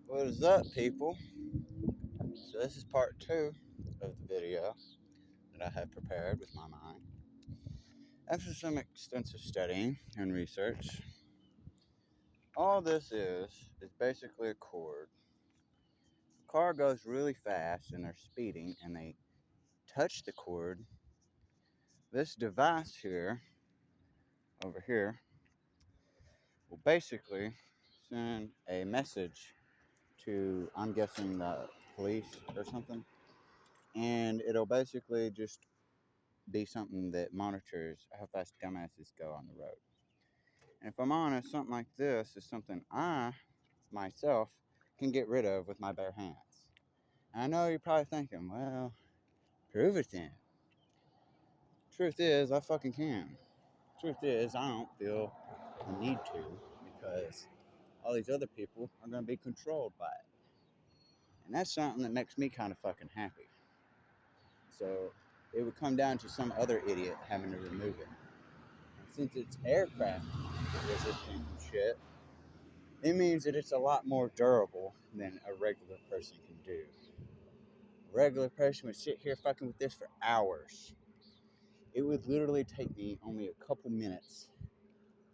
What is up, people? So this is part 2 of the video that I have prepared with my mind. After some extensive studying and research, all this is basically a cord. The car goes really fast and they're speeding and they touch the cord. This device here, over here, will basically send a message to, I'm guessing, the police or something. And it'll basically just be something that monitors how fast dumbasses go on the road. And if I'm honest, something like this is something I, myself, can get rid of with my bare hands. And I know you're probably thinking, well, prove it then. Truth is, I fucking can. Truth is, I don't feel the need to because all these other people are going to be controlled by it. And that's something that makes me kind of fucking happy. So it would come down to some other idiot having to remove it. Since it's aircraft resistant and shit, it means that it's a lot more durable than a regular person can do. A regular person would sit here fucking with this for hours. It would literally take me only a couple minutes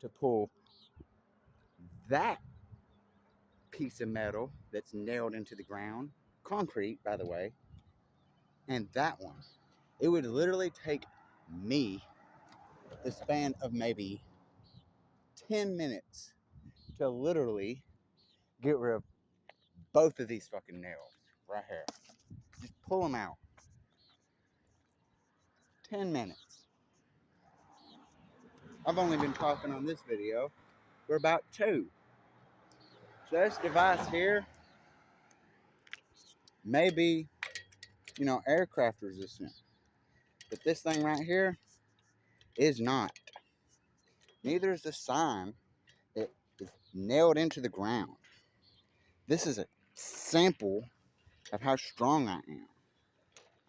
to pull that piece of metal that's nailed into the ground, concrete, by the way, and that one. It would literally take me the span of maybe 10 minutes to literally get rid of both of these fucking nails right here. Just pull them out. 10 minutes. I've only been talking on this video for about 2. So this device here may be, aircraft resistant. But this thing right here is not. Neither is the sign that is nailed into the ground. This is a sample of how strong I am.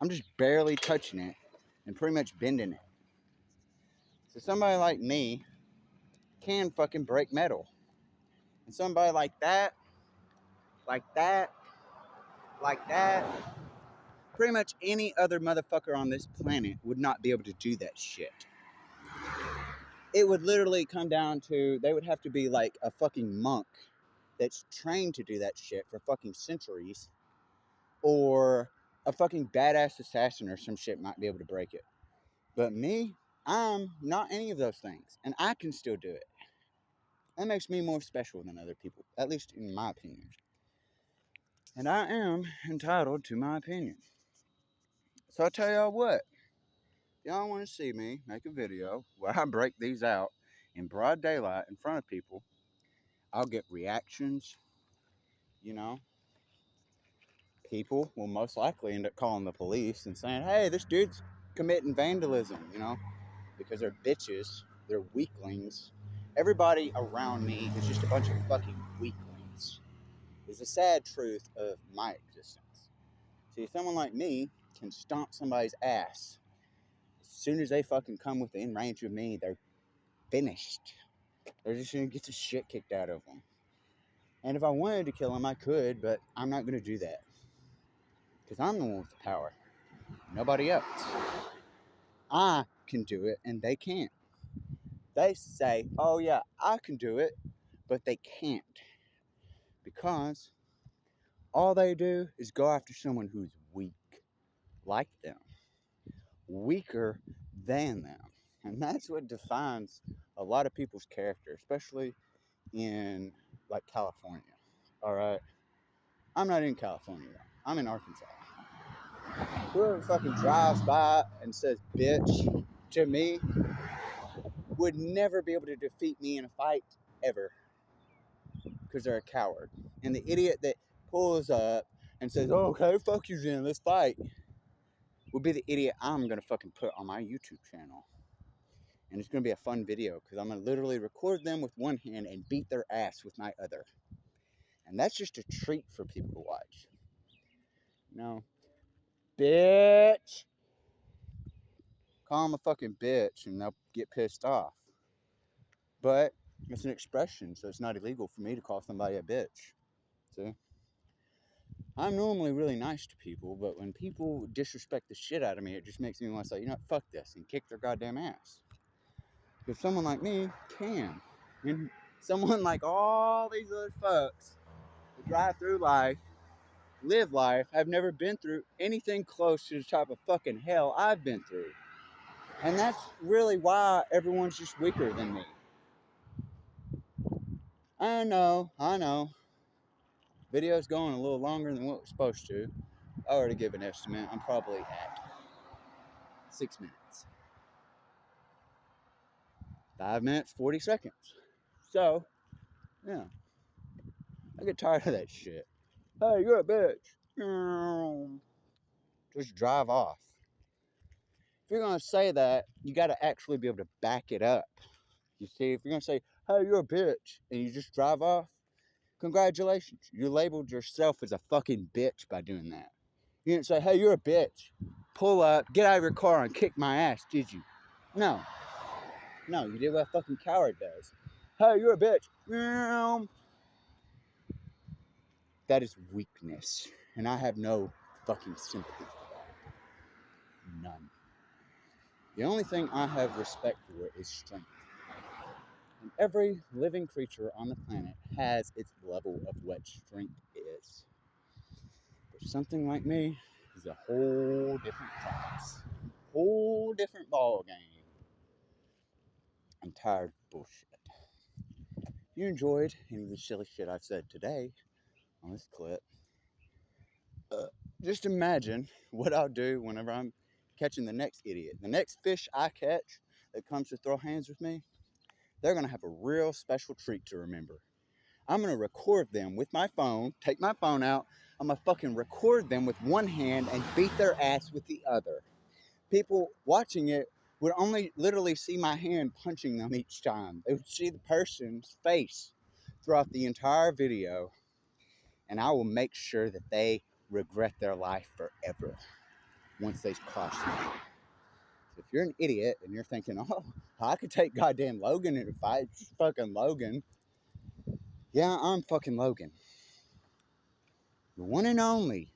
I'm just barely touching it and pretty much bending it. So somebody like me can fucking break metal. And somebody like that, like that, like that, pretty much any other motherfucker on this planet would not be able to do that shit. It would literally come down to, they would have to be like a fucking monk that's trained to do that shit for fucking centuries, or a fucking badass assassin or some shit might be able to break it. But me, I'm not any of those things, and I can still do it. That makes me more special than other people, at least in my opinion. And I am entitled to my opinion. So I tell y'all what, y'all want to see me make a video where I break these out in broad daylight in front of people, I'll get reactions. People will most likely end up calling the police and saying, hey, this dude's committing vandalism, because they're bitches, they're weaklings. Everybody around me is just a bunch of fucking weaklings. It's the sad truth of my existence. See, someone like me can stomp somebody's ass. As soon as they fucking come within range of me, they're finished. They're just gonna get the shit kicked out of them. And if I wanted to kill them, I could, but I'm not gonna do that. Because I'm the one with the power. Nobody else. I can do it, and they can't. They say, oh yeah, I can do it, but they can't. Because all they do is go after someone who's weak, like them. Weaker than them. And that's what defines a lot of people's character, especially in, like, California. Alright? I'm not in California, though. I'm in Arkansas. Whoever fucking drives by and says bitch to me would never be able to defeat me in a fight, ever. Because they're a coward. And the idiot that pulls up and says, oh, okay, fuck you, Jen, let's fight, will be the idiot I'm going to fucking put on my YouTube channel. And it's going to be a fun video because I'm going to literally record them with one hand and beat their ass with my other. And that's just a treat for people to watch. Bitch. Call them a fucking bitch and they'll get pissed off. But it's an expression, so it's not illegal for me to call somebody a bitch. See? I'm normally really nice to people, but when people disrespect the shit out of me, it just makes me want to say, you know what, fuck this, and kick their goddamn ass. Because someone like me can. And someone like all these other fucks who drive through life, live life, have never been through anything close to the type of fucking hell I've been through. And that's really why everyone's just weaker than me. I know. Video's going a little longer than what we're supposed to. I already give an estimate. I'm probably at 6 minutes. 5 minutes, 40 seconds. So, yeah. I get tired of that shit. Hey, you're a bitch. Just drive off. If you're going to say that, you got to actually be able to back it up. You see, if you're going to say, hey, you're a bitch, and you just drive off, congratulations. You labeled yourself as a fucking bitch by doing that. You didn't say, hey, you're a bitch. Pull up, get out of your car, and kick my ass, did you? No. No, you did what a fucking coward does. Hey, you're a bitch. That is weakness. And I have no fucking sympathy for that. None. The only thing I have respect for is strength. And every living creature on the planet has its level of what strength is. But something like me is a whole different class. Whole different ball game. I'm tired of bullshit. If you enjoyed any of the silly shit I've said today on this clip, just imagine what I'll do whenever I'm catching the next idiot. The next fish I catch that comes to throw hands with me, they're going to have a real special treat to remember. I'm going to record them with my phone, take my phone out, I'm going to fucking record them with one hand and beat their ass with the other. People watching it would only literally see my hand punching them each time. They would see the person's face throughout the entire video, and I will make sure that they regret their life forever once they cross me. So if you're an idiot and you're thinking, oh, I could take goddamn Logan in a fight, it's fucking Logan. Yeah, I'm fucking Logan. The one and only.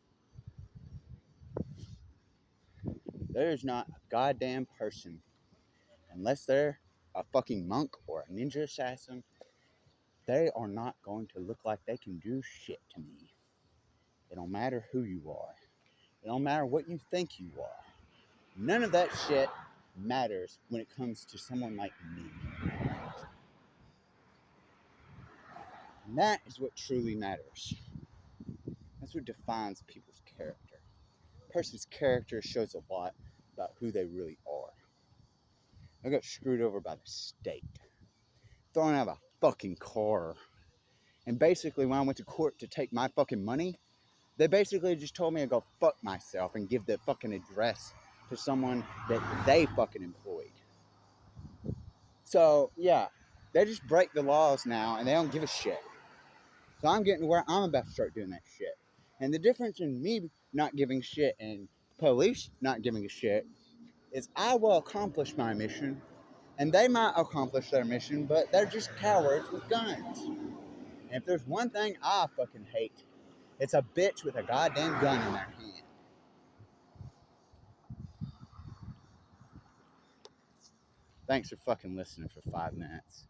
There's not a goddamn person, unless they're a fucking monk or a ninja assassin, they are not going to look like they can do shit to me. It don't matter who you are. It don't matter what you think you are. None of that shit matters when it comes to someone like me. And that is what truly matters. That's what defines people's character. A person's character shows a lot about who they really are. I got screwed over by the state. Thrown out of a fucking car. And basically, when I went to court to take my fucking money, they basically just told me to go fuck myself and give the fucking address to someone that they fucking employed. So, yeah, they just break the laws now and they don't give a shit. So I'm getting to where I'm about to start doing that shit. And the difference in me not giving a shit and police not giving a shit is I will accomplish my mission and they might accomplish their mission, but they're just cowards with guns. And if there's one thing I fucking hate, it's a bitch with a goddamn gun in their hand. Thanks for fucking listening for 5 minutes.